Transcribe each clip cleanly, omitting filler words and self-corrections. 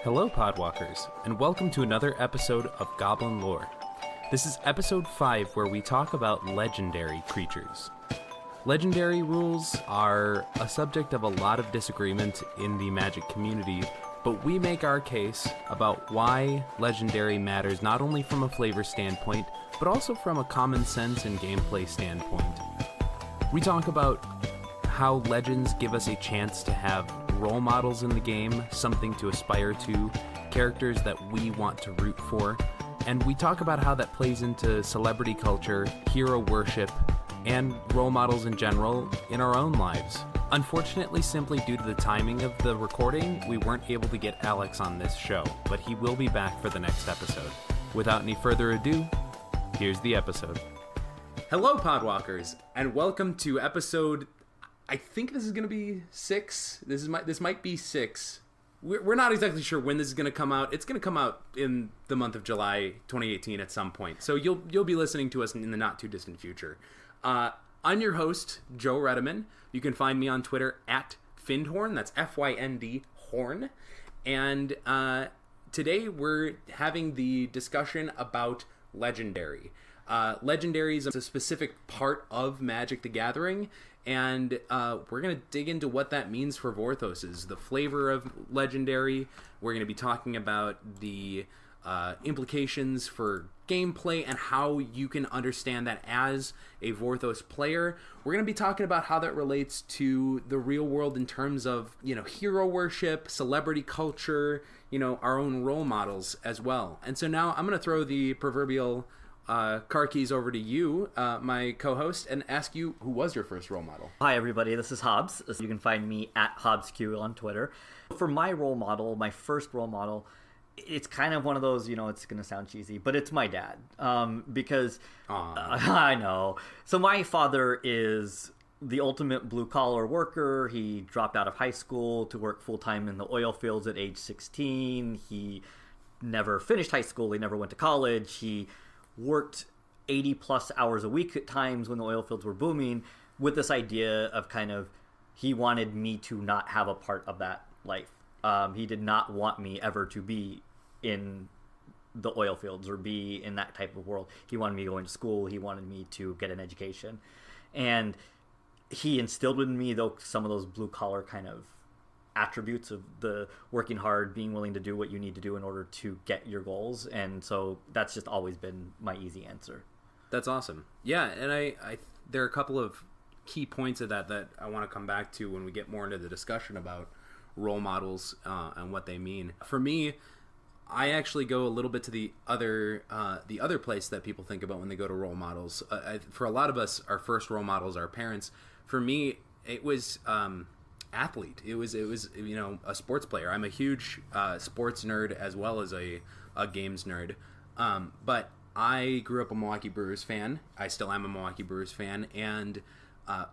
Hello, Podwalkers, and welcome to another episode of Goblin Lore. This is episode 5, where we talk about legendary creatures. Legendary rules are a subject of a lot of disagreement in the Magic community, but we make our case about why legendary matters not only from a flavor standpoint, but also from a common sense and gameplay standpoint. We talk about how legends give us a chance to have role models in the game, something to aspire to, characters that we want to root for, and we talk about how that plays into celebrity culture, hero worship, and role models in general in our own lives. Unfortunately, simply due to the timing of the recording, we weren't able to get Alex on this show, but he will be back for the next episode. Without any further ado, here's the episode. Hello, Podwalkers, and welcome to episode... I think this is going to be 6. This might be 6. We're not exactly sure when this is going to come out. It's going to come out in the month of July 2018 at some point. So you'll be listening to us in the not too distant future. I'm your host, Joe Redemann. You can find me on Twitter at Findhorn. That's Fynd Horn. And today we're having the discussion about Legendary. Legendary is a specific part of Magic the Gathering, and we're going to dig into what that means for Vorthoses, the flavor of Legendary. We're going to be talking about the implications for gameplay and how you can understand that as a Vorthos player. We're going to be talking about how that relates to the real world in terms of, hero worship, celebrity culture, our own role models as well. And so now I'm going to throw the proverbial car keys over to you, my co-host, and ask you, who was your first role model? Hi everybody, this is Hobbes. You can find me at HobbesQ on Twitter. For my role model, my first role model, it's kind of one of those, it's going to sound cheesy, but it's my dad. Because, I know. So my father is the ultimate blue-collar worker. He dropped out of high school to work full-time in the oil fields at age 16. He never finished high school. He never went to college. He worked 80 plus hours a week at times when the oil fields were booming, with this idea of he wanted me to not have a part of that life. He did not want me ever to be in the oil fields or be in that type of world. He wanted me going to school. He wanted me to get an education. And he instilled in me, though, some of those blue collar kind of attributes of the working hard, being willing to do what you need to do in order to get your goals. And so that's just always been my easy answer. That's awesome. Yeah, and I there are a couple of key points of that I want to come back to when we get more into the discussion about role models and what they mean. For me, I actually go a little bit to the other place that people think about when they go to role models. For a lot of us, our first role models are parents. For me, it was athlete. It was a sports player. I'm a huge sports nerd as well as a games nerd. But I grew up a Milwaukee Brewers fan. I still am a Milwaukee Brewers fan. And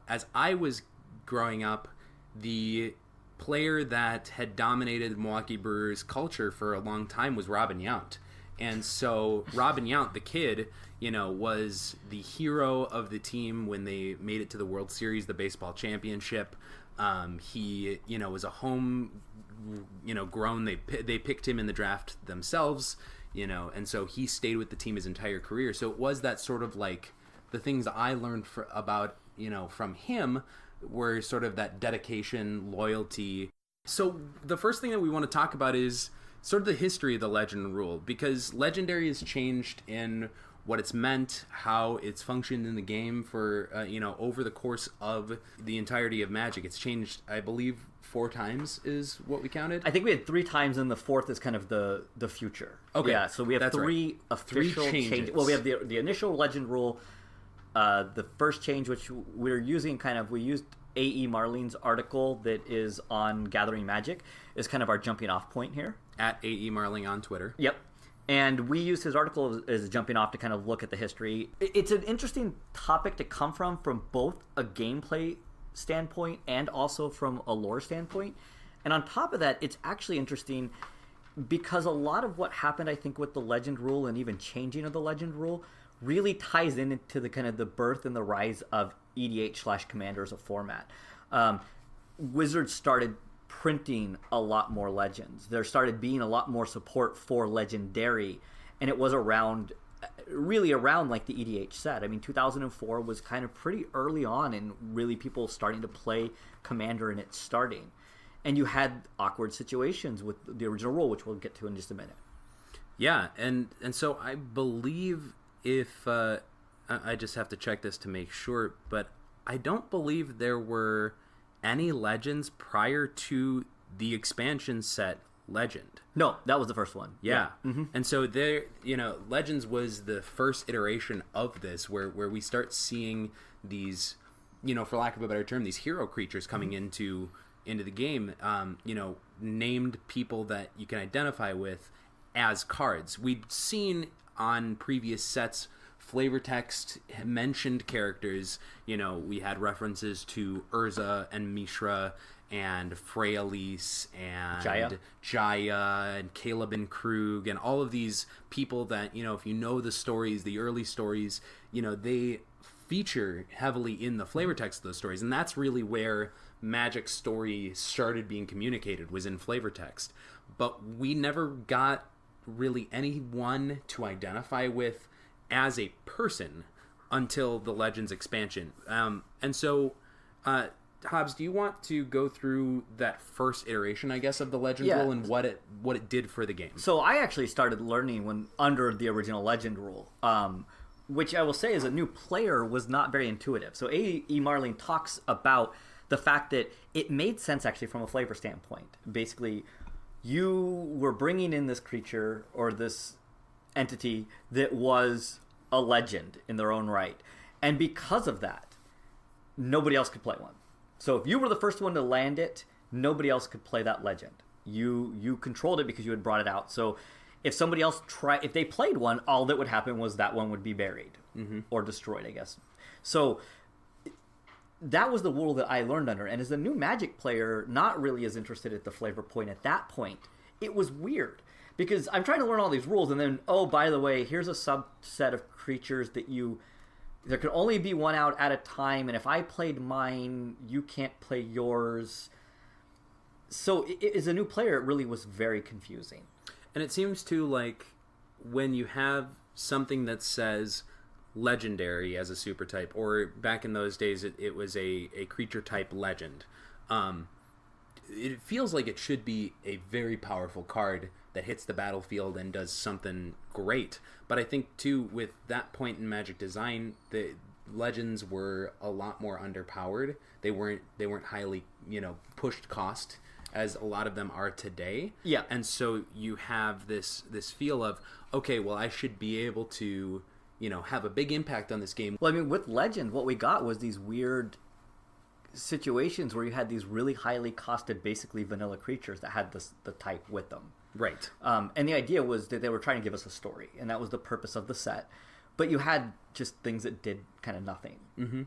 as I was growing up, the player that had dominated Milwaukee Brewers culture for a long time was Robin Yount. And so Robin Yount, the kid, was the hero of the team when they made it to the World Series, the baseball championship. He, was a home, grown. They picked him in the draft themselves, and so he stayed with the team his entire career. So it was that sort of like the things I learned about, from him were sort of that dedication, loyalty. So the first thing that we want to talk about is sort of the history of the legend rule, because legendary has changed in what it's meant, how it's functioned in the game for, over the course of the entirety of Magic. It's changed, I believe, 4 times is what we counted. I think we had 3 times, and the 4th is kind of the future. Okay. Yeah, so we have 3 official changes. Well, we have the initial legend rule, the first change, which we're using we used A.E. Marling's article that is on Gathering Magic, is kind of our jumping off point here. At A.E. Marling on Twitter. Yep. And we used his article as jumping off to kind of look at the history. It's an interesting topic to come from both a gameplay standpoint and also from a lore standpoint. And on top of that, it's actually interesting because a lot of what happened, I think, with the legend rule and even changing of the legend rule really ties into the kind of the birth and the rise of EDH/Commander as a format. Wizards started printing a lot more legends. There started being a lot more support for legendary, and it was really around like the EDH set. I mean, 2004 was kind of pretty early on, and really people starting to play Commander and it starting. And you had awkward situations with the original rule, which we'll get to in just a minute. Yeah, and so I believe if I just have to check this to make sure, but I don't believe there were any legends prior to the expansion set Legend. No, that was the first one. Yeah. Mm-hmm. And so there, Legends was the first iteration of this where we start seeing these, for lack of a better term, these hero creatures coming into the game, named people that you can identify with as cards. We'd seen on previous sets flavor text mentioned characters. We had references to Urza and Mishra and Freyalise and Jaya and Caleb and Krug and all of these people that, if you know the stories, the early stories, they feature heavily in the flavor text of those stories. And that's really where Magic's story started being communicated, was in flavor text. But we never got really anyone to identify with as a person until the Legends expansion. And so, Hobbes, do you want to go through that first iteration, I guess, of the Legend rule and what it did for the game? So I actually started learning under the original Legend rule, which I will say as a new player was not very intuitive. So A.E. Marling talks about the fact that it made sense actually from a flavor standpoint. Basically, you were bringing in this creature or this entity that was a legend in their own right. And because of that, nobody else could play one. So if you were the first one to land it, nobody else could play that legend. You controlled it because you had brought it out. So if somebody else if they played one, all that would happen was that one would be buried or destroyed, I guess. So that was the rule that I learned under. And as a new Magic player, not really as interested at the flavor point at that point, it was weird. Because I'm trying to learn all these rules, and then, oh, by the way, here's a subset of creatures that there can only be one out at a time, and if I played mine, you can't play yours. So as a new player, it really was very confusing. And it seems to, like, when you have something that says legendary as a super type, or back in those days it was a creature type legend, it feels like it should be a very powerful card that hits the battlefield and does something great. But I think too, with that point in Magic design, the legends were a lot more underpowered. They weren't highly, pushed cost as a lot of them are today. Yeah. And so you have this feel of, okay, well, I should be able to, have a big impact on this game. Well, I mean, with Legend, what we got was these weird situations where you had these really highly costed, basically vanilla creatures that had the type with them. Right. And the idea was that they were trying to give us a story, and that was the purpose of the set. But you had just things that did kind of nothing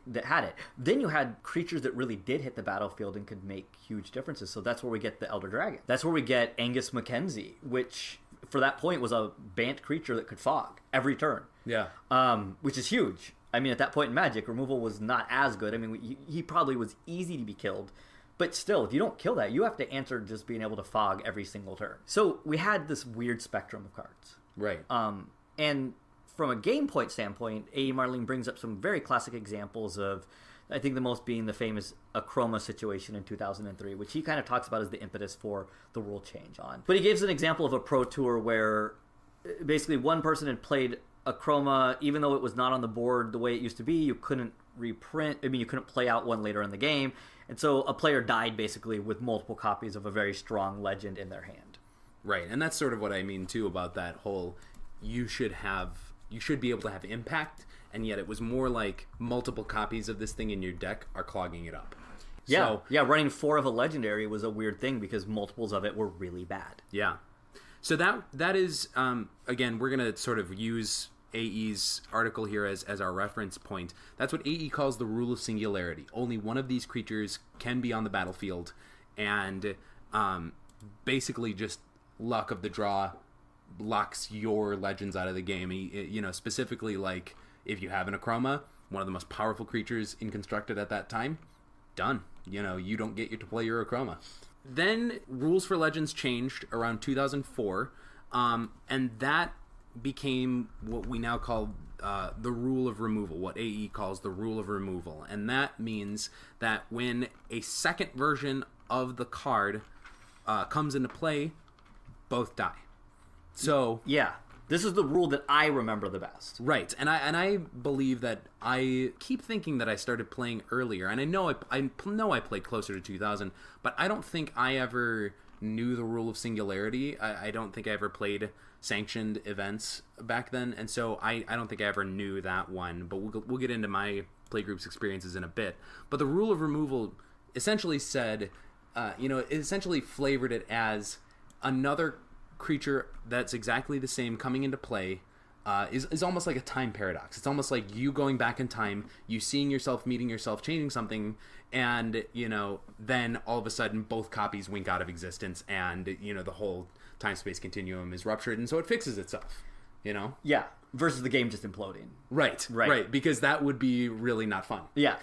that had it. Then you had creatures that really did hit the battlefield and could make huge differences. So that's where we get the Elder Dragon. That's where we get Angus Mackenzie, which for that point was a Bant creature that could fog every turn. Yeah. Which is huge. I mean, at that point in Magic, removal was not as good. I mean, he probably was easy to be killed. But still, if you don't kill that, you have to answer just being able to fog every single turn. So we had this weird spectrum of cards. Right. And from a game point standpoint, A.E. Marling brings up some very classic examples of, I think the most being the famous Akroma situation in 2003, which he kind of talks about as the impetus for the rule change on. But he gives an example of a pro tour where basically one person had played Akroma, even though it was not on the board the way it used to be, you couldn't reprint. I mean, you couldn't play out one later in the game. And so a player died basically with multiple copies of a very strong legend in their hand. Right. And that's sort of what I mean too about that whole, you should be able to have impact, and yet it was more like multiple copies of this thing in your deck are clogging it up. Yeah. Running 4 of a legendary was a weird thing because multiples of it were really bad. Yeah. So that is, again, we're going to sort of use A.E.'s article here as our reference point. That's what A.E. calls the rule of singularity. Only one of these creatures can be on the battlefield, and basically just luck of the draw locks your legends out of the game. Specifically, like, if you have an Akroma, one of the most powerful creatures in Constructed at that time, done. You don't get to play your Akroma. then rules for Legends changed around 2004, and that became what we now call the rule of removal, what AE calls the rule of removal. And that means that when a second version of the card comes into play, both die. So yeah, this is the rule that I remember the best. Right, and I believe that I keep thinking that I started playing earlier, and I know I played closer to 2000, but I don't think I ever knew the rule of singularity. I don't think I ever played sanctioned events back then, and so I don't think I ever knew that one. But we'll get into my playgroup's experiences in a bit. But the rule of removal essentially said, it essentially flavored it as another creature that's exactly the same coming into play is almost like a time paradox. It's almost like you going back in time, you seeing yourself, meeting yourself, changing something, and then all of a sudden both copies wink out of existence, and the whole time-space continuum is ruptured, and so it fixes itself. Yeah, versus the game just imploding. Right, because that would be really not fun. Yeah.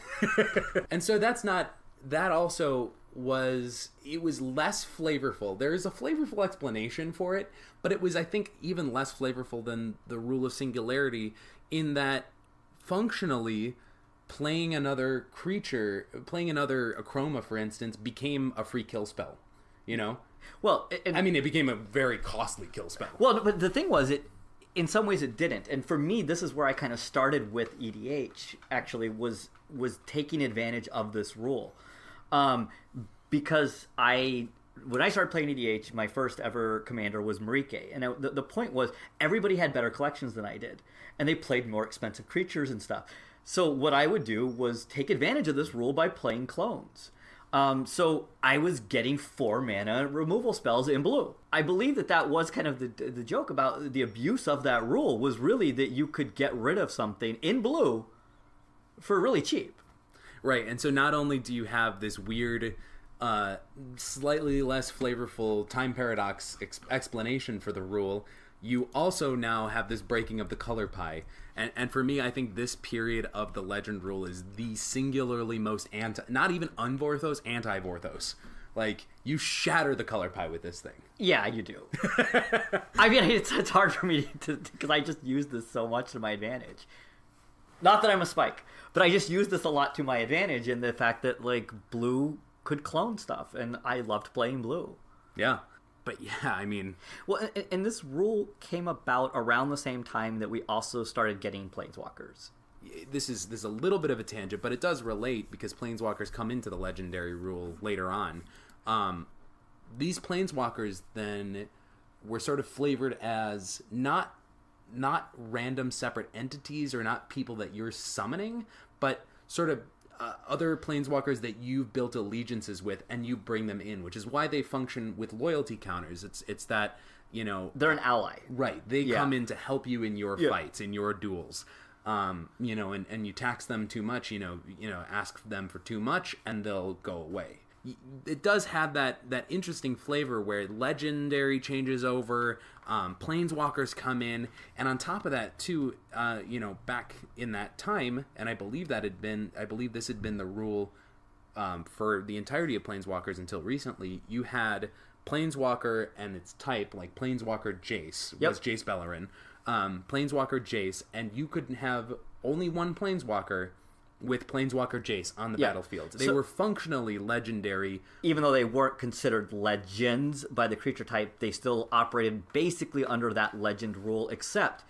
And so that also was less flavorful. There is a flavorful explanation for it, but it was, I think, even less flavorful than the rule of singularity, in that functionally playing another creature, playing another Achroma, for instance, became a free kill spell. Well, it became a very costly kill spell. Well, but the thing was, in some ways it didn't. And for me, this is where I kind of started with EDH, actually, was taking advantage of this rule. Because when I started playing EDH, my first ever commander was Marike. And the point was, everybody had better collections than I did. And they played more expensive creatures and stuff. So what I would do was take advantage of this rule by playing clones. So I was getting 4 mana removal spells in blue. I believe that was kind of the joke about the abuse of that rule, was really that you could get rid of something in blue for really cheap. Right, and so not only do you have this weird, slightly less flavorful time paradox explanation for the rule, you also now have this breaking of the color pie. And for me, I think this period of the Legend rule is the singularly most not even unvorthos, anti-vorthos. Like, you shatter the color pie with this thing. Yeah, you do. I mean, it's hard for me because I just use this so much to my advantage. Not that I'm a spike, but I just use this a lot to my advantage in the fact that, like, blue could clone stuff, and I loved playing blue. Yeah. But yeah, I mean... Well, and this rule came about around the same time that we also started getting Planeswalkers. This is a little bit of a tangent, but it does relate because Planeswalkers come into the Legendary rule later on. These Planeswalkers then were sort of flavored as not random separate entities or not people that you're summoning, but sort of other Planeswalkers that you've built allegiances with, and you bring them in, which is why they function with loyalty counters. It's that, they're an ally. Right. They come in to help you in your fights, in your duels. And you tax them too much, ask them for too much, and they'll go away. It does have that interesting flavor where Legendary changes over, Planeswalkers come in, and on top of that too, back in that time, and I believe this had been the rule for the entirety of Planeswalkers until recently. You had Planeswalker and its type, like Planeswalker Jace was Jace Beleren, Planeswalker Jace, and you could have only one Planeswalker with Planeswalker Jace on the battlefield. They were functionally legendary. Even though they weren't considered legends by the creature type, they still operated basically under that legend rule, except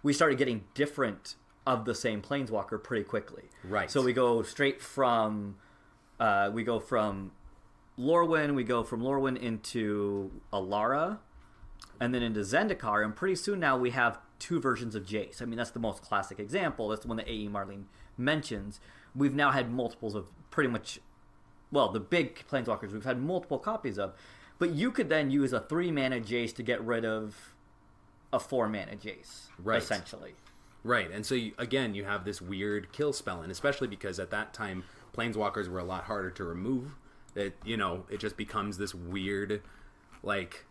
we started getting different of the same Planeswalker pretty quickly. Right. So we go straight from... Lorwyn, we go from Lorwyn into Alara, and then into Zendikar, and pretty soon now we have 2 versions of Jace. I mean, that's the most classic example. That's the one that A.E. Marling mentions. We've now had multiples of pretty much, the big Planeswalkers we've had multiple copies of. But you could then use a 3-mana Jace to get rid of a 4-mana Jace, essentially. Right, and so you have this weird kill spell, and especially because at that time, Planeswalkers were a lot harder to remove. It just becomes this weird, like...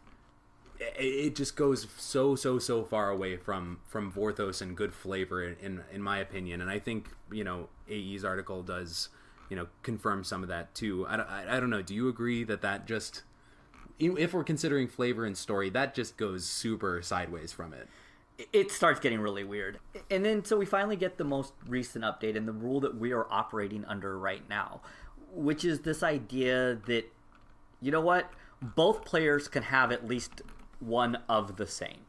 It just goes so far away from Vorthos and good flavor in my opinion, and I think AE's article does confirm some of that too. I don't know. Do you agree that just, if we're considering flavor and story, that just goes super sideways from it? It starts getting really weird. And then so we finally get the most recent update and the rule that we are operating under right now, which is this idea that, you know what, both players can have at least one of the same.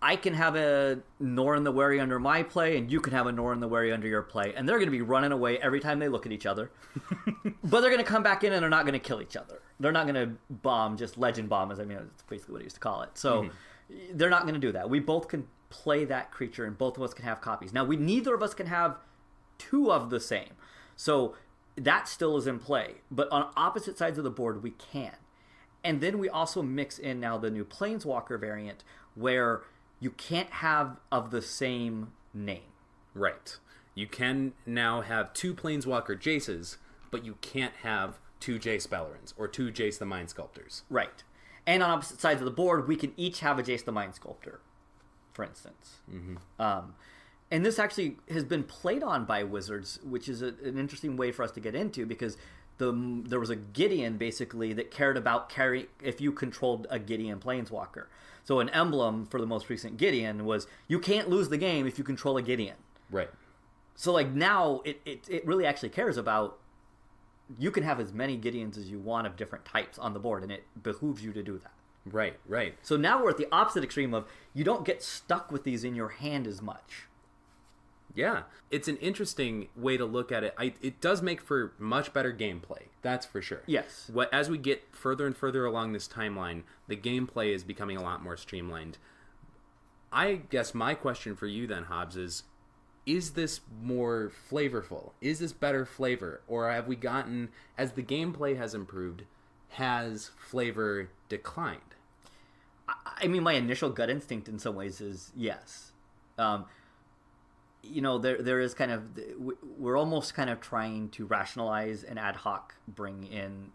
I can have a Norn the Wary under my play, and you can have a Norn the Wary under your play, and they're going to be running away every time they look at each other. But they're going to come back in, and they're not going to kill each other. They're not going to bomb, just legend bomb, it's basically what I used to call it. So they're not going to do that. We both can play that creature, and both of us can have copies. Now, neither of us can have two of the same. So that still is in play. But on opposite sides of the board, we can. And then we also mix in now the new Planeswalker variant, where you can't have of the same name. Right. You can now have two Planeswalker Jaces, but you can't have two Jace Bellerins or two Jace the Mind Sculptors. Right. And on opposite sides of the board, we can each have a Jace the Mind Sculptor, for instance. And this actually has been played on by Wizards, which is an interesting way for us to get into, because there was a Gideon, basically, that cared about if you controlled a Gideon Planeswalker. So an emblem for the most recent Gideon was, you can't lose the game if you control a Gideon. Right. So like now, it really actually cares about, you can have as many Gideons as you want of different types on the board, and it behooves you to do that. Right, right. So now we're at the opposite extreme of, you don't get stuck with these in your hand as much. Yeah, it's an interesting way to look at it. It does make for much better gameplay, that's for sure. Yes. As we get further and further along this timeline, the gameplay is becoming a lot more streamlined. I guess my question for you then, Hobbes, is this more flavorful? Is this better flavor? Or have we gotten, as the gameplay has improved, has flavor declined? I mean, my initial gut instinct in some ways is yes. There is kind of, we're almost kind of trying to rationalize and ad hoc bring in,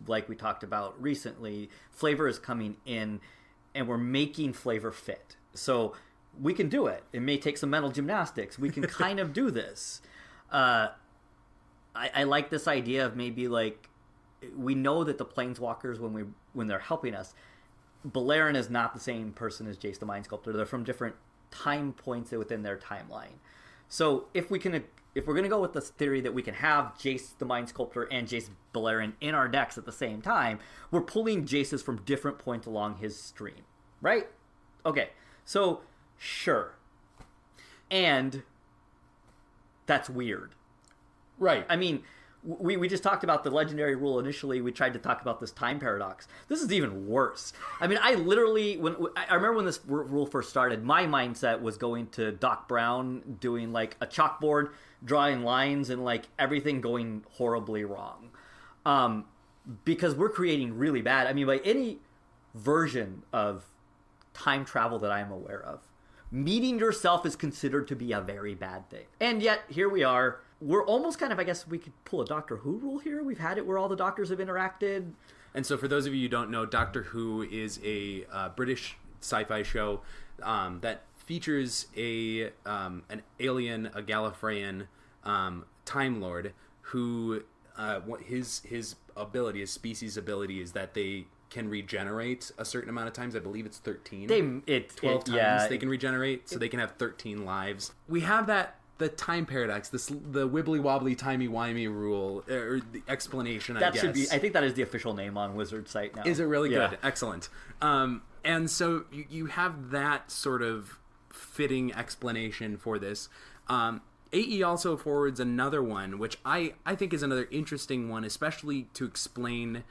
like we talked about recently, flavor is coming in and we're making flavor fit. So we can do it. It may take some mental gymnastics. We can kind of do this. I like this idea of maybe like, we know that the Planeswalkers, when they're helping us, Beleren is not the same person as Jace the Mind Sculptor. They're from different time points within their timeline. So if we're going to go with this theory that we can have Jace the Mind Sculptor and Jace Beleren in our decks at the same time, we're pulling Jaces from different points along his stream, right? Okay, so sure. And that's weird. Right. I mean, we just talked about the legendary rule initially. We tried to talk about this time paradox. This is even worse. I mean, I remember when this rule first started, my mindset was going to Doc Brown doing like a chalkboard, drawing lines, and like everything going horribly wrong. Because we're creating really bad, I mean, by any version of time travel that I'm aware of, meeting yourself is considered to be a very bad thing. And yet, here we are. We're almost kind of, I guess we could pull a Doctor Who rule here. We've had it where all the doctors have interacted. And so for those of you who don't know, Doctor Who is a British sci-fi show that features an alien, a Gallifreyan Time Lord who his ability, his species ability is that they can regenerate a certain amount of times. I believe it's 13. 12 times they can regenerate, so they can have 13 lives. We have the time paradox, the wibbly wobbly timey wimey rule, or the explanation. I guess I think that is the official name on Wizard site now. Is it really good? Excellent. And so you have that sort of fitting explanation for this. AE also forwards another one, which I think is another interesting one, especially to explain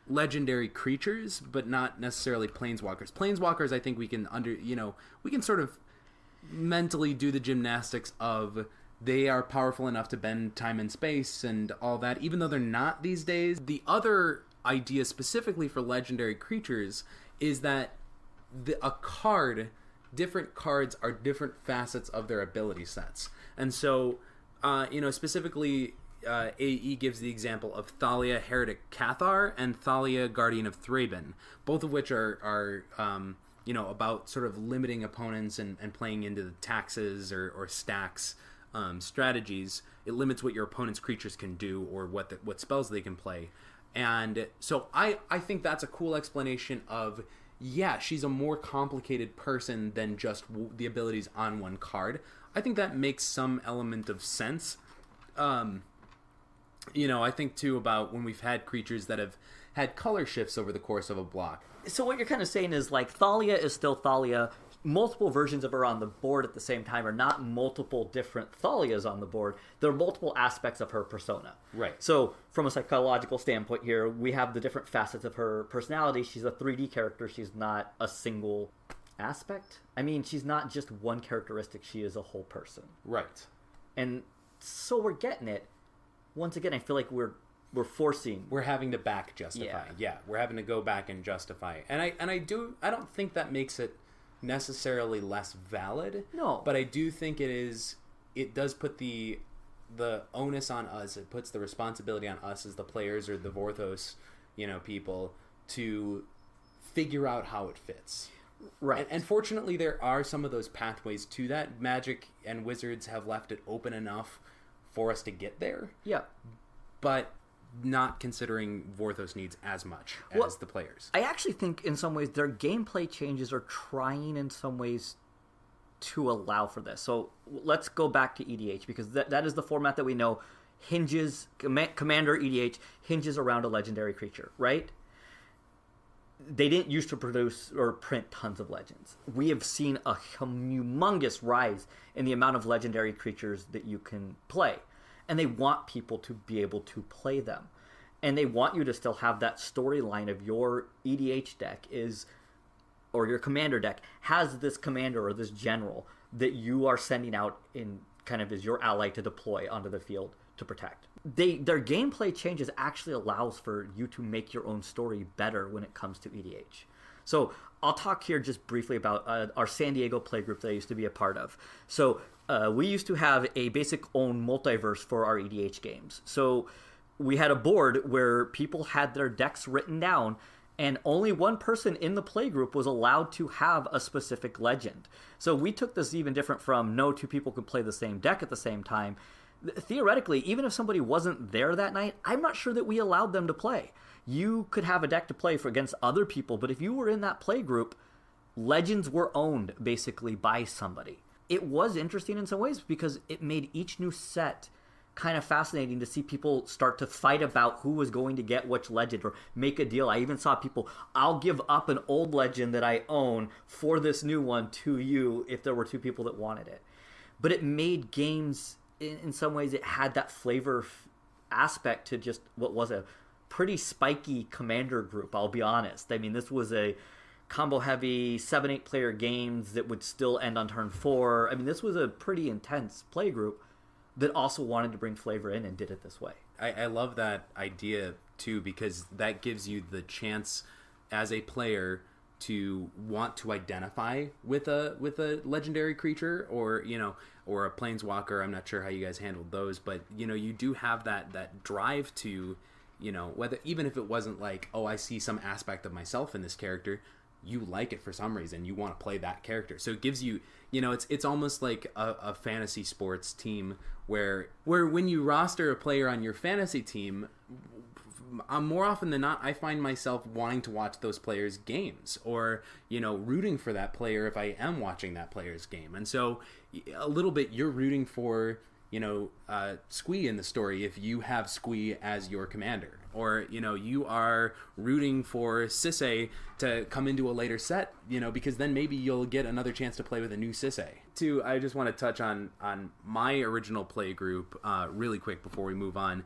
legendary creatures, but not necessarily planeswalkers. Planeswalkers, I think we can we can sort of mentally do the gymnastics of they are powerful enough to bend time and space and all that, even though they're not these days. The other idea specifically for legendary creatures is that different cards are different facets of their ability sets. And so, specifically, AE gives the example of Thalia Heretic Cathar and Thalia Guardian of Thraben, both of which are about sort of limiting opponents and playing into the taxes or stacks strategies. it limits what your opponent's creatures can do or what spells they can play. And so I think that's a cool explanation of, yeah, she's a more complicated person than just the abilities on one card. I think that makes some element of sense. I think too about when we've had creatures that have had color shifts over the course of a block. So what you're kind of saying is, like, Thalia is still Thalia. Multiple versions of her on the board at the same time are not multiple different Thalias on the board. There are multiple aspects of her persona. Right. So from a psychological standpoint here, we have the different facets of her personality. She's a 3D character. She's not a single aspect. I mean, she's not just one characteristic. She is a whole person. Right. And so we're getting it. Once again, I feel like we're forcing. We're having to back justify. Yeah, we're having to go back and justify. And I don't think that makes it necessarily less valid. No. But I do think it does put the onus on us. It puts the responsibility on us as the players or the Vorthos, people to figure out how it fits. Right. And fortunately, there are some of those pathways to that. Magic and Wizards have left it open enough for us to get there. Yeah. But not considering Vorthos needs as much as the players. I actually think in some ways their gameplay changes are trying in some ways to allow for this. So let's go back to EDH, because that is the format that we know hinges, Commander EDH hinges around a legendary creature, right? They didn't used to produce or print tons of legends. We have seen a humongous rise in the amount of legendary creatures that you can play. And they want people to be able to play them. And they want you to still have that storyline of your EDH deck or your commander deck has this commander or this general that you are sending out in kind of as your ally to deploy onto the field to protect. Their gameplay changes actually allows for you to make your own story better when it comes to EDH. So I'll talk here just briefly about our San Diego playgroup that I used to be a part of. So we used to have a basic own multiverse for our EDH games. So we had a board where people had their decks written down, and only one person in the playgroup was allowed to have a specific legend. So we took this even different from no two people could play the same deck at the same time. Theoretically, even if somebody wasn't there that night, I'm not sure that we allowed them to play. You could have a deck to play for against other people, but if you were in that play group, legends were owned basically by somebody. It was interesting in some ways because it made each new set kind of fascinating to see people start to fight about who was going to get which legend or make a deal. I even saw people, I'll give up an old legend that I own for this new one to you if there were two people that wanted it. But it made games, in some ways, it had that flavor aspect to just what was a pretty spiky commander group, I'll be honest. I mean, this was a combo-heavy 7-8 player games that would still end on turn 4. I mean, this was a pretty intense play group that also wanted to bring flavor in and did it this way. I love that idea, too, because that gives you the chance as a player to want to identify with a legendary creature or a planeswalker. I'm not sure how you guys handled those, but you do have that drive to whether, even if it wasn't like, oh, I see some aspect of myself in this character, you like it for some reason, you want to play that character. So it gives you, it's almost like a fantasy sports team where when you roster a player on your fantasy team, more often than not, I find myself wanting to watch those players' games or, rooting for that player if I am watching that player's game. And so a little bit you're rooting for, Squee in the story if you have Squee as your commander. Or, you are rooting for Sisay to come into a later set, because then maybe you'll get another chance to play with a new Sisay. Too, I just want to touch on my original play group really quick before we move on.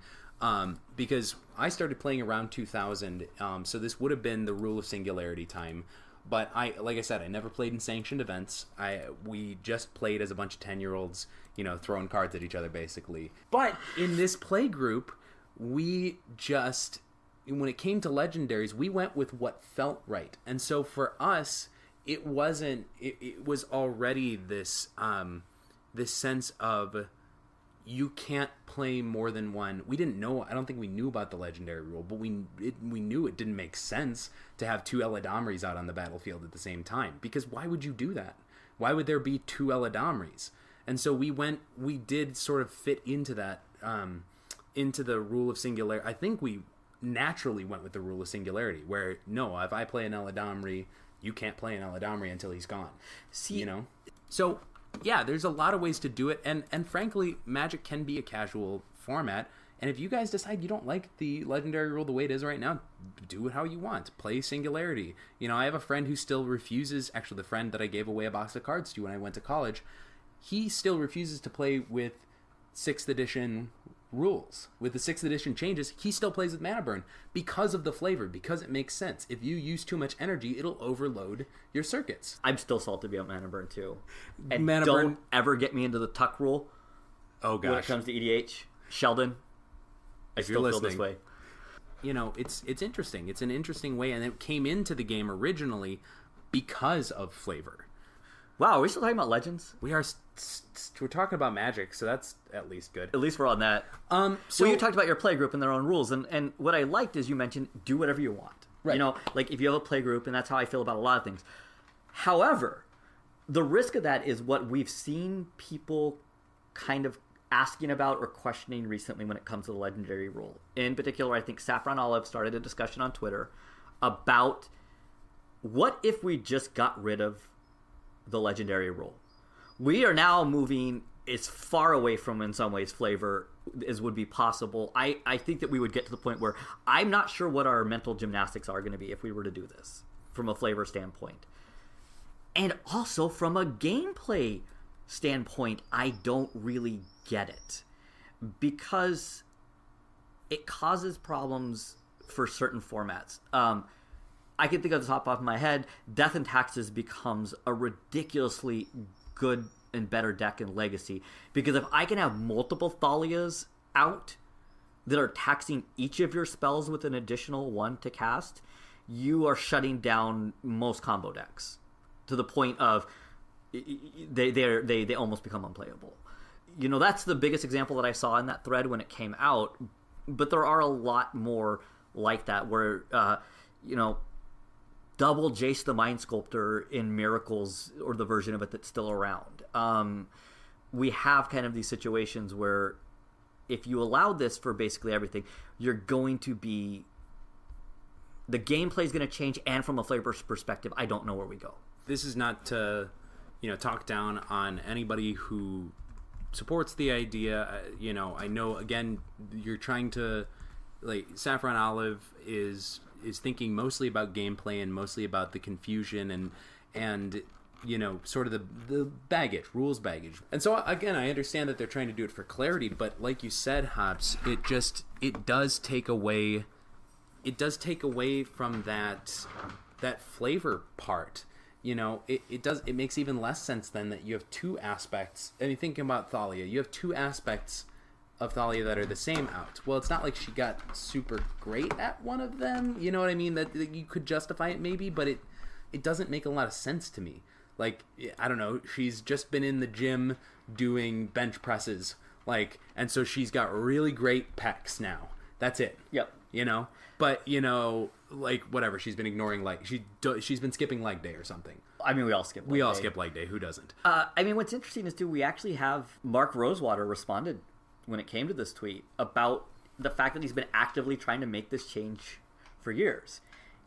Because I started playing around 2000, so this would have been the Rule of Singularity time. But like I said, I never played in sanctioned events. We just played as a bunch of 10-year-olds, throwing cards at each other, basically. But in this play group, we just, when it came to legendaries, we went with what felt right. And so for us, it was already this sense of you can't play more than one. We didn't know, I don't think we knew about the legendary rule, but we knew it didn't make sense to have two Eladamris out on the battlefield at the same time, because why would you do that? Why would there be two Eladamris? And so we did sort of fit into that into the rule of singularity, I think we naturally went with the rule of singularity, where no, if I play an Eladamri, you can't play an Eladamri until he's gone. See, you know, so yeah, there's a lot of ways to do it, and frankly, Magic can be a casual format. And if you guys decide you don't like the legendary rule the way it is right now, do it how you want. Play Singularity. You know, I have a friend who still refuses, actually the friend that I gave away a box of cards to when I went to college, he still refuses to play with 6th edition rules. With the 6th edition changes, he still plays with Mana Burn because of the flavor, because it makes sense. If you use too much energy, it'll overload your circuits. I'm still salty about Mana Burn too. And Mana don't Burn ever get me into the tuck rule. Oh gosh. When it comes to EDH. Sheldon, I If still you're feel this listening, way. you know, it's interesting. It's an interesting way, and it came into the game originally because of flavor. Wow, are we still talking about Legends? We are we're talking about Magic, so that's at least good. At least we're on that. So Well, you talked about your play group and their own rules, and what I liked is you mentioned do whatever you want. Right. You know, like if you have a play group, and that's how I feel about a lot of things. However, the risk of that is what we've seen people kind of asking about or questioning recently when it comes to the legendary rule. In particular, I think Saffron Olive started a discussion on Twitter about what if we just got rid of the legendary rule. We are now moving as far away from, in some ways, flavor as would be possible. I think that we would get to the point where I'm not sure what our mental gymnastics are going to be if we were to do this from a flavor standpoint. And also from a gameplay standpoint, I don't really get it. Because it causes problems for certain formats. I can think of the top off my head, Death and Taxes becomes a ridiculously good and better deck in Legacy. Because if I can have multiple Thalias out that are taxing each of your spells with an additional one to cast, you are shutting down most combo decks to the point of they almost become unplayable. You know, that's the biggest example that I saw in that thread when it came out. But there are a lot more like that where, you know, double Jace the Mind Sculptor in Miracles, or the version of it that's still around. We have kind of these situations where if you allow this for basically everything, you're going to be... The gameplay is going to change, and from a flavor perspective, I don't know where we go. This is not to, you know, talk down on anybody who supports the idea. You know, I know, again, you're trying to... Like, Saffron Olive is thinking mostly about gameplay and mostly about the confusion and you know, sort of the baggage, rules baggage. And so, again, I understand that they're trying to do it for clarity, but like you said, Hobbes, it does take away from that flavor part. You know, it makes even less sense then that you have two aspects. I mean, thinking about Thalia, you have two aspects of Thalia that are the same out. Well, it's not like she got super great at one of them, you know what I mean? That you could justify it maybe, but it doesn't make a lot of sense to me. Like, I don't know, she's just been in the gym doing bench presses, like, and so she's got really great pecs now. That's it. Yep. You know? But, you know, like, whatever, she's been ignoring, like, she's been skipping leg day or something. I mean, we all skip leg day. We all skip leg day. Who doesn't? I mean, what's interesting is, too, we actually have Mark Rosewater responded when it came to this tweet about the fact that he's been actively trying to make this change for years.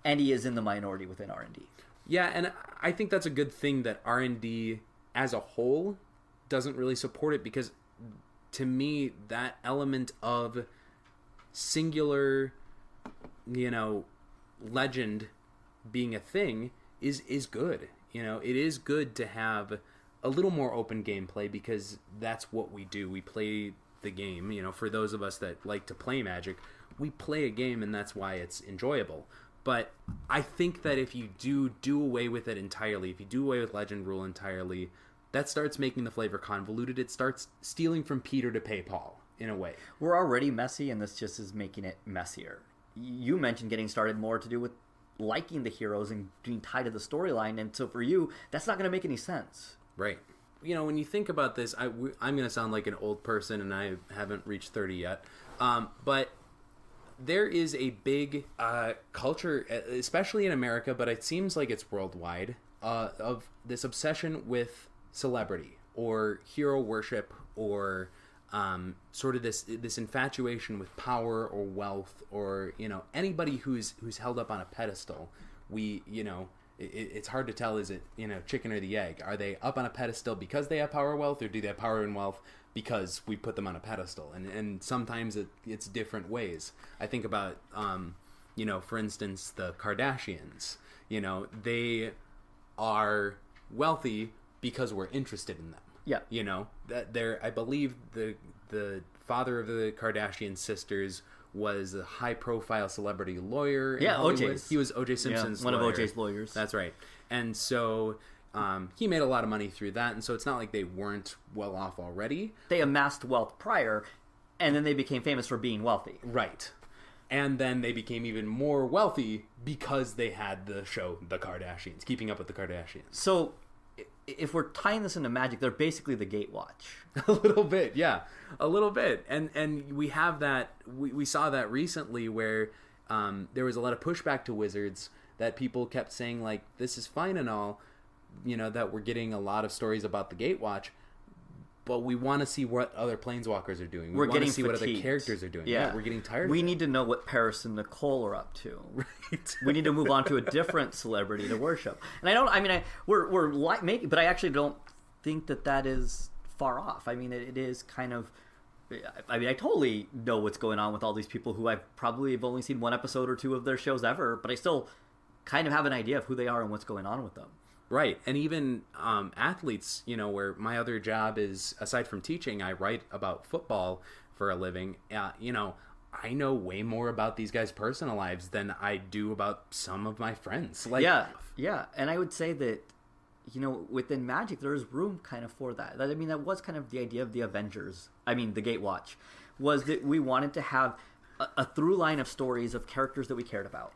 And he is in the minority within R&D. Yeah, and I think that's a good thing that R&D as a whole doesn't really support it, because to me, that element of singular, you know, legend being a thing is good. You know, it is good to have a little more open gameplay, because that's what we do. We play the game. You know, for those of us that like to play Magic, we play a game, and that's why it's enjoyable. But I think that if you do away with it entirely, if you do away with Legend Rule entirely, that starts making the flavor convoluted. It starts stealing from Peter to pay Paul, in a way. We're already messy, and this just is making it messier. You mentioned getting started more to do with liking the heroes and being tied to the storyline, and so for you, that's not going to make any sense. Right. You know, when you think about this, I'm going to sound like an old person, and I haven't reached 30 yet, but there is a big culture, especially in America, but it seems like it's worldwide, of this obsession with celebrity or hero worship or sort of this infatuation with power or wealth, or anybody who's held up on a pedestal. It's hard to tell, is it chicken or the egg? Are they up on a pedestal because they have power or wealth, or do they have power and wealth because we put them on a pedestal? And sometimes it's different ways. I think about for instance, the Kardashians. They are wealthy because we're interested in them. Yeah. That I believe the father of the Kardashian sisters was a high-profile celebrity lawyer in Hollywood. OJ's. He was O.J. Simpson's one lawyer. of OJ's lawyers. That's right. And so he made a lot of money through that, and so it's not like they weren't well off already. They amassed wealth prior, and then they became famous for being wealthy. Right. And then they became even more wealthy because they had the show The Kardashians, Keeping Up with the Kardashians. So if we're tying this into magic, they're basically the Gatewatch. A little bit, yeah. A little bit. And we have that, we saw that recently where there was a lot of pushback to Wizards, that people kept saying, like, this is fine and all, that we're getting a lot of stories about the Gatewatch, but we want to see what other planeswalkers are doing. We want to see what other characters are doing. Yeah, we're getting tired of it. We need to know what Paris and Nicole are up to. Right. We need to move on to a different celebrity to worship. And but I actually don't think that is far off. I mean, it is kind of... I totally know what's going on with all these people who I've probably have only seen one episode or two of their shows ever, but I still kind of have an idea of who they are and what's going on with them. Right. And even athletes, where my other job is, aside from teaching, I write about football for a living. I know way more about these guys' personal lives than I do about some of my friends. Yeah. And I would say that, within Magic, there is room kind of for that. I mean, that was kind of the idea of the Avengers. I mean, the Gatewatch, was that we wanted to have a through line of stories of characters that we cared about.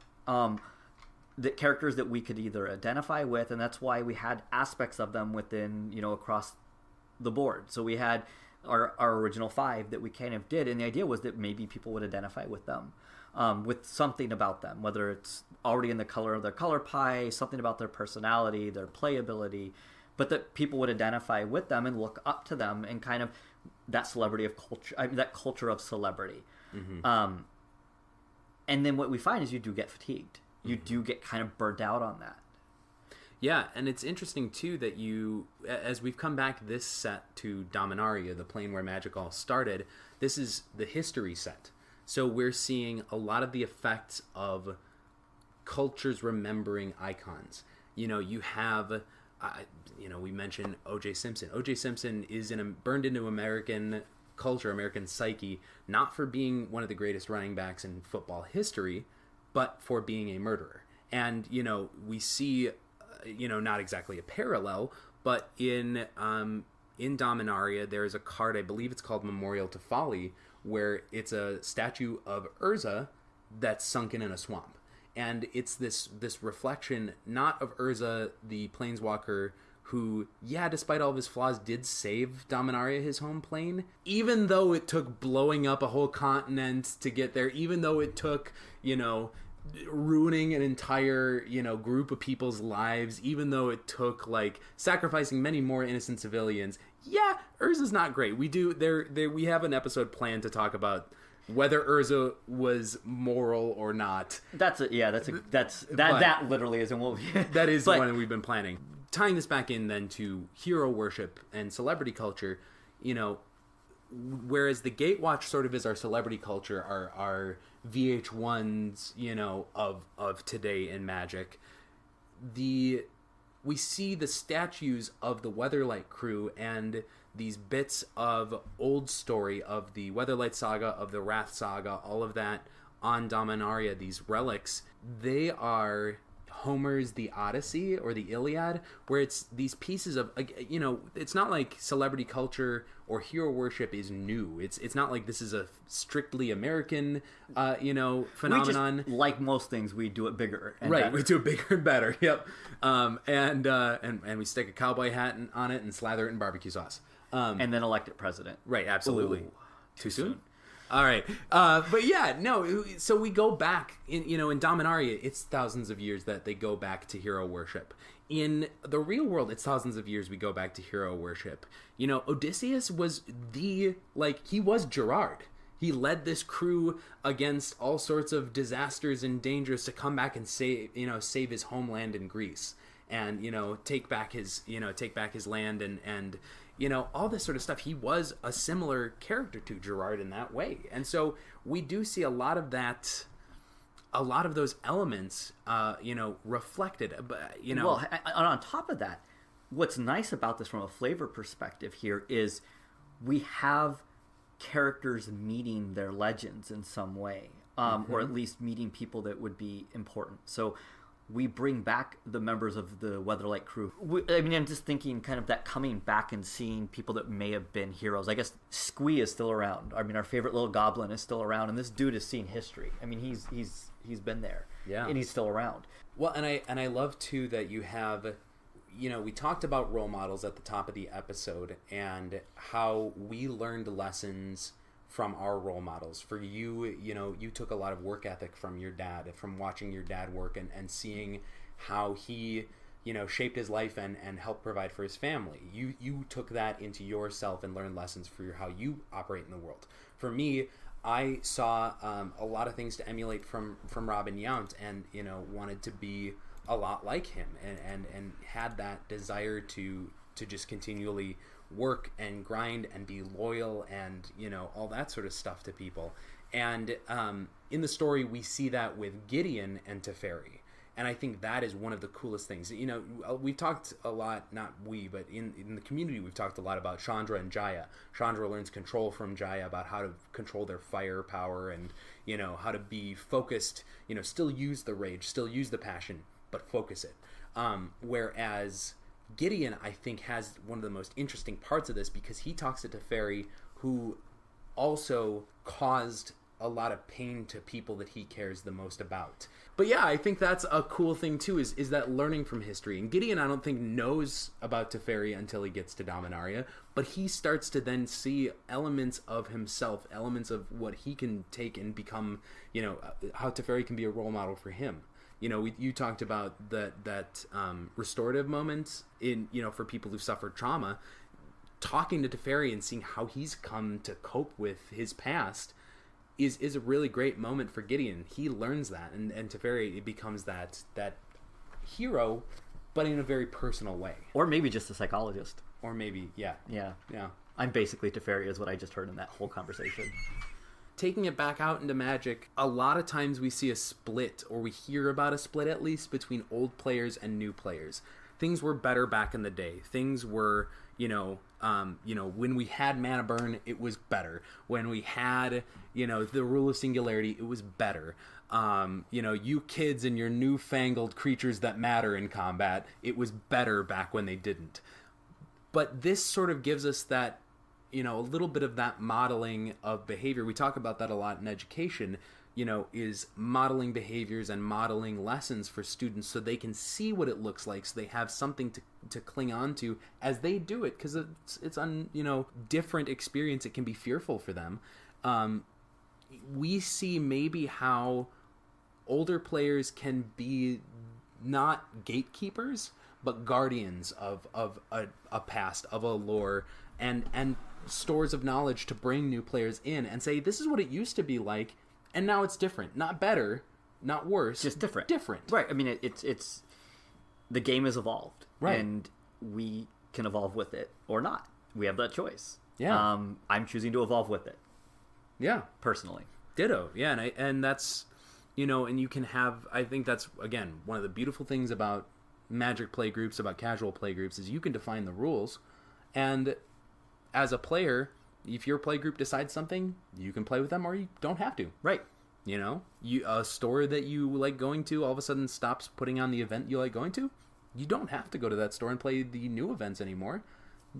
The characters that we could either identify with, and that's why we had aspects of them within, across the board. So we had our original 5 that we kind of did, and the idea was that maybe people would identify with them, with something about them, whether it's already in the color of their color pie, something about their personality, their playability, but that people would identify with them and look up to them, and kind of that celebrity of culture, that culture of celebrity. Mm-hmm. And then what we find is you do get fatigued. You do get kind of burnt out on that. Yeah, and it's interesting, too, that as we've come back this set to Dominaria, the plane where Magic all started, this is the history set. So we're seeing a lot of the effects of cultures remembering icons. You have, we mentioned O.J. Simpson. O.J. Simpson is burned into American culture, American psyche, not for being one of the greatest running backs in football history, but for being a murderer. And, we see, not exactly a parallel, but in Dominaria, there's a card, I believe it's called Memorial to Folly, where it's a statue of Urza that's sunken in a swamp. And it's this reflection, not of Urza, the planeswalker, who, despite all of his flaws, did save Dominaria, his home plane, even though it took blowing up a whole continent to get there, even though it took, ruining an entire, group of people's lives, even though it took, sacrificing many more innocent civilians. Yeah, Urza's not great. We have an episode planned to talk about whether Urza was moral or not. That literally isn't what we... That is one we've been planning. Tying this back in then to hero worship and celebrity culture, whereas the Gatewatch sort of is our celebrity culture, our VH1s, of today in Magic, we see the statues of the Weatherlight crew and these bits of old story of the Weatherlight saga, of the Wrath saga, all of that on Dominaria, these relics, they are Homer's The Odyssey or the Iliad, where it's these pieces of, it's not like celebrity culture or hero worship is new. It's not like this is a strictly American, phenomenon. We just, like most things, we do it bigger. And right, better. We do it bigger and better. Yep. And we stick a cowboy hat on it and slather it in barbecue sauce. And then elect it president. Right, absolutely. Ooh, Too soon? All right. But yeah, no. So we go back in Dominaria, it's thousands of years that they go back to hero worship. In the real world, it's thousands of years we go back to hero worship. Odysseus was he was Gerard. He led this crew against all sorts of disasters and dangers to come back and save his homeland in Greece, and take back his land and all this sort of stuff. He was a similar character to Gerard in that way, and so we do see a lot of that, a lot of those elements, reflected. But well, on top of that, what's nice about this from a flavor perspective here is we have characters meeting their legends in some way, or at least meeting people that would be important. So we bring back the members of the Weatherlight crew. I'm just thinking kind of that coming back and seeing people that may have been heroes. I guess Squee is still around. Our favorite little goblin is still around, and this dude has seen history. He's been there, and he's still around. Well, and I love too that you have, we talked about role models at the top of the episode and how we learned lessons from our role models. For you, you took a lot of work ethic from your dad, from watching your dad work and seeing how he, shaped his life and helped provide for his family. You took that into yourself and learned lessons for how you operate in the world. For me, I saw a lot of things to emulate from Robin Yount and, wanted to be a lot like him and had that desire to just continually work and grind and be loyal and all that sort of stuff to people. And in the story we see that with Gideon and Teferi, and I think that is one of the coolest things. We've talked a lot, not we, but in the community we've talked a lot about Chandra and Jaya. Chandra learns control from Jaya about how to control their fire power and how to be focused, still use the rage, still use the passion, but focus it. Whereas Gideon, I think, has one of the most interesting parts of this because he talks to Teferi, who also caused a lot of pain to people that he cares the most about. But yeah, I think that's a cool thing too, is that learning from history. And Gideon, I don't think, knows about Teferi until he gets to Dominaria, but he starts to then see elements of himself, elements of what he can take and become, how Teferi can be a role model for him. You talked about that restorative moment in, for people who suffered trauma. Talking to Teferi and seeing how he's come to cope with his past is a really great moment for Gideon. He learns that, and Teferi, it becomes that hero, but in a very personal way. Or maybe just a psychologist. Or maybe, yeah. I'm basically Teferi, is what I just heard in that whole conversation. Taking it back out into Magic, a lot of times we see a split, or we hear about a split at least, between old players and new players. Things were better back in the day. Things were, when we had mana burn, it was better. When we had, the rule of singularity, it was better. You kids and your newfangled creatures that matter in combat, it was better back when they didn't. But this sort of gives us that, a little bit of that modeling of behavior. We talk about that a lot in education, is modeling behaviors and modeling lessons for students so they can see what it looks like, so they have something to cling on to as they do it, because it's different experience. It can be fearful for them. We see maybe how older players can be not gatekeepers, but guardians of a past, of a lore, and stores of knowledge to bring new players in and say, this is what it used to be like, and now it's different. Not better, not worse, just different. Right. It's the game has evolved, right, and we can evolve with it or not. We have that choice. Yeah. I'm choosing to evolve with it. Yeah. Personally. Ditto. Yeah, and that's, and you can have, I think that's, again, one of the beautiful things about Magic play groups, about casual play groups, is you can define the rules, and as a player, if your play group decides something, you can play with them, or you don't have to. Right. A store that you like going to all of a sudden stops putting on the event you like going to. You don't have to go to that store and play the new events anymore.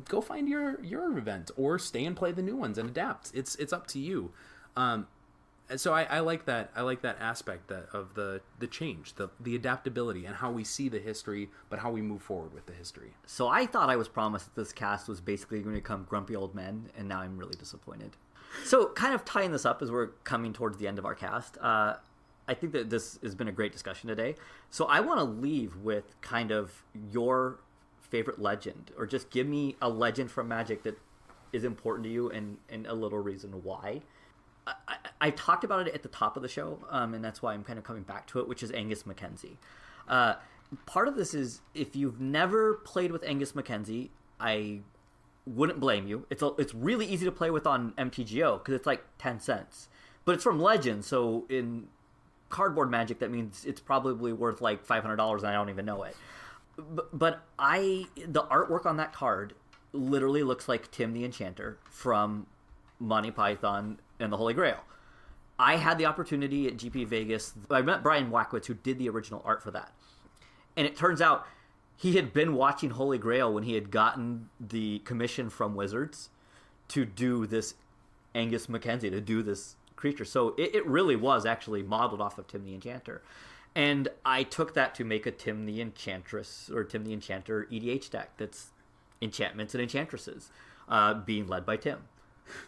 Go find your event, or stay and play the new ones and adapt. It's up to you. And so I like that. I like that aspect of the change, the adaptability, and how we see the history, but how we move forward with the history. So I thought I was promised that this cast was basically going to become grumpy old men, and now I'm really disappointed. So, kind of tying this up as we're coming towards the end of our cast, I think that this has been a great discussion today. So, I want to leave with kind of your favorite legend, or just give me a legend from Magic that is important to you and a little reason why. I talked about it at the top of the show, and that's why I'm kind of coming back to it, which is Angus Mackenzie. Part of this is, if you've never played with Angus Mackenzie, I wouldn't blame you. It's really easy to play with on MTGO because it's like 10 cents. But it's from Legend, so in cardboard Magic, that means it's probably worth like $500 and I don't even know it. But the artwork on that card literally looks like Tim the Enchanter from Monty Python and the Holy Grail. I had the opportunity at GP Vegas. I met Brian Wackwitz, who did the original art for that. And it turns out he had been watching Holy Grail when he had gotten the commission from Wizards to do this Angus Mackenzie, to do this creature. So it really was actually modeled off of Tim the Enchanter. And I took that to make a Tim the Enchantress, or Tim the Enchanter EDH deck that's enchantments and enchantresses, being led by Tim.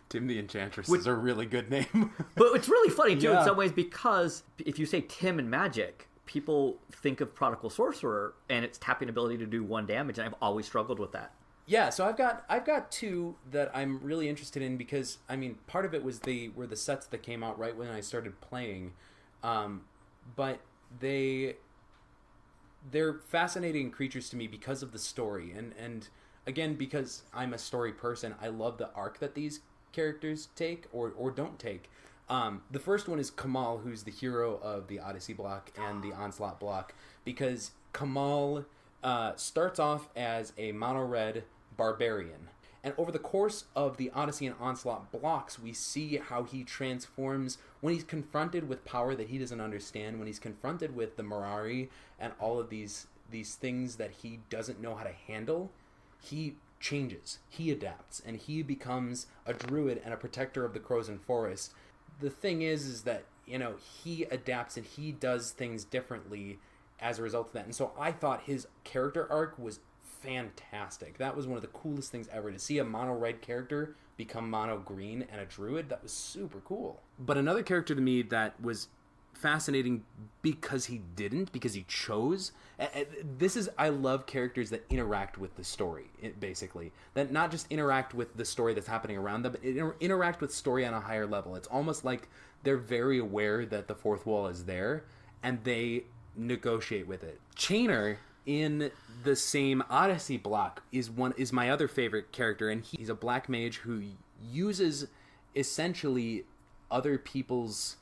Tim the Enchantress is a really good name. But it's really funny, too, in some ways, because if you say Tim in Magic, people think of Prodigal Sorcerer and its tapping ability to do 1 damage, and I've always struggled with that. Yeah, so I've got 2 that I'm really interested in because, I mean, part of it were the sets that came out right when I started playing, but they're fascinating creatures to me because of the story, and again, because I'm a story person, I love the arc that these characters take or don't take. The first one is Kamal, who's the hero of the Odyssey block and the Onslaught block, because Kamal starts off as a mono-red barbarian. And over the course of the Odyssey and Onslaught blocks, we see how he transforms when he's confronted with power that he doesn't understand, when he's confronted with the Mirari and all of these things that he doesn't know how to handle. He changes, he adapts, and he becomes a druid and a protector of the Crozen Forest. The thing is that, you know, he adapts and he does things differently as a result of that. And so I thought his character arc was fantastic. That was one of the coolest things ever, to see a mono-red character become mono-green and a druid. That was super cool. But another character to me that was fascinating because he chose. I love characters that interact with the story, basically. That not just interact with the story that's happening around them, but interact with story on a higher level. It's almost like they're very aware that the fourth wall is there, and they negotiate with it. Chainer, in the same Odyssey block, is my other favorite character, and he's a black mage who uses essentially other people's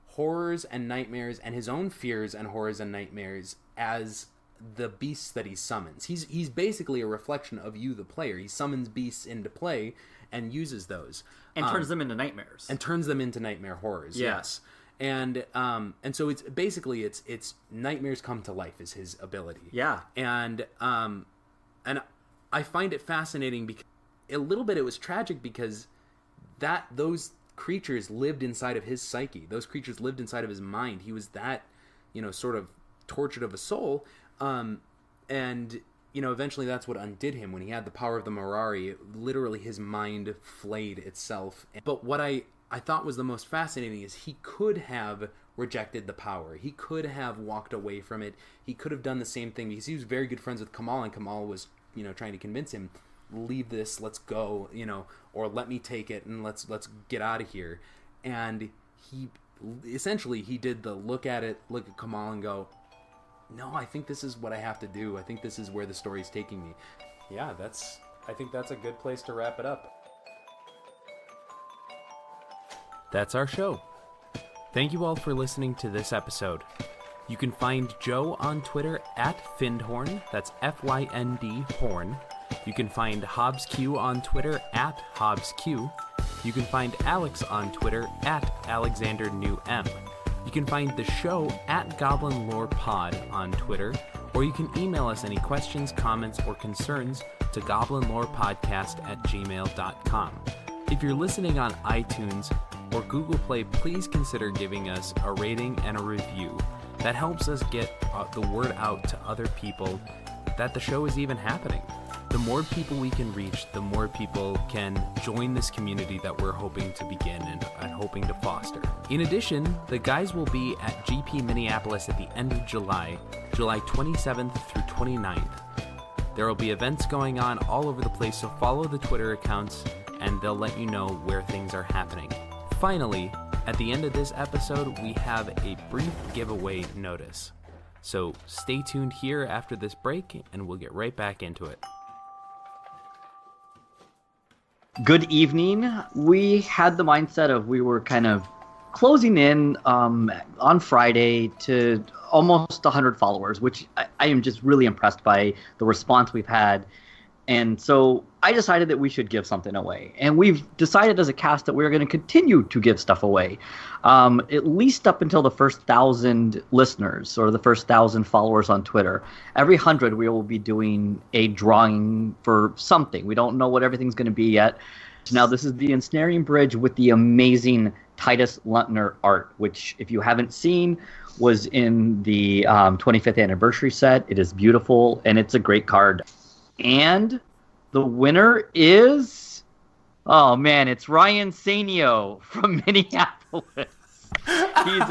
horrors and nightmares and his own fears and horrors and nightmares as the beasts that he summons. He's basically a reflection of you, the player. He summons beasts into play and uses those. And turns them into nightmares. And turns them into nightmare horrors, yeah. Yes. And so it's basically it's nightmares come to life is his ability. Yeah. And I find it fascinating because a little bit it was tragic because those creatures lived inside of his psyche. Those creatures lived inside of his mind. He was that, sort of tortured of a soul. And eventually that's what undid him when he had the power of the Mirari. Literally his mind flayed itself. But what I thought was the most fascinating is he could have rejected the power. He could have walked away from it. He could have done the same thing because he was very good friends with Kamal, and Kamal was, trying to convince him, leave this, let's go, or let me take it and let's get out of here. And he did the look at Kamal and go, no, I think this is what I have to do. I think this is where the story's taking me. Yeah, I think that's a good place to wrap it up. That's our show. Thank you all for listening to this episode. You can find Joe on Twitter at Findhorn, that's FYND Horn. You can find Hobbes Q on Twitter at Hobbes Q. You can find Alex on Twitter at Alexander New M. You can find the show at Goblin Lore Pod on Twitter, or you can email us any questions, comments, or concerns to goblinlorepodcast@gmail.com. If you're listening on iTunes or Google Play, please consider giving us a rating and a review. That helps us get the word out to other people that the show is even happening. the more people we can reach, the more people can join this community that we're hoping to begin and hoping to foster. In addition, the guys will be at GP Minneapolis at the end of July 27th through 29th. There will be events going on all over the place, so follow the Twitter accounts and they'll let you know where things are happening. Finally, at the end of this episode, we have a brief giveaway notice. So stay tuned here after this break and we'll get right back into it. Good evening. We had the mindset of we were kind of closing in on Friday to almost 100 followers, which I am just really impressed by the response we've had. And so I decided that we should give something away. And we've decided as a cast that we're going to continue to give stuff away, at least up until the first 1,000 listeners or the first 1,000 followers on Twitter. Every 100, we will be doing a drawing for something. We don't know what everything's going to be yet. Now, this is the Ensnaring Bridge with the amazing Titus Luntner art, which, if you haven't seen, was in the 25th anniversary set. It is beautiful, and it's a great card. And the winner is, oh man, it's Ryan Sanio from Minneapolis. He's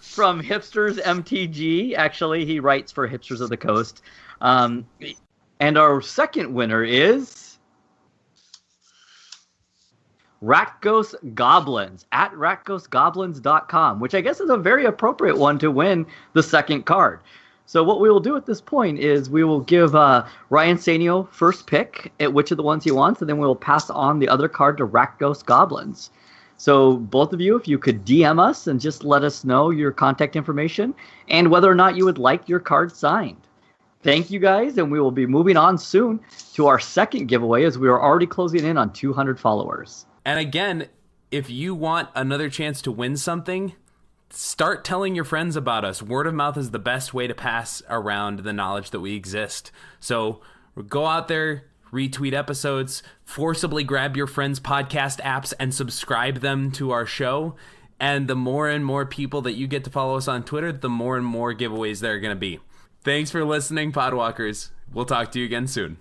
from Hipsters MTG. Actually, he writes for Hipsters of the Coast. And our second winner is Rakdos Goblins at rakdosgoblins.com, which I guess is a very appropriate one to win the second card. So what we will do at this point is we will give Ryan Sanio first pick at which of the ones he wants, and then we will pass on the other card to Rakdos Goblins. So both of you, if you could DM us and just let us know your contact information and whether or not you would like your card signed. Thank you guys, and we will be moving on soon to our second giveaway as we are already closing in on 200 followers. And again, if you want another chance to win something, start telling your friends about us. Word of mouth is the best way to pass around the knowledge that we exist. So go out there, retweet episodes, forcibly grab your friends' podcast apps and subscribe them to our show. And the more and more people that you get to follow us on Twitter, the more and more giveaways there are going to be. Thanks for listening, Podwalkers. We'll talk to you again soon.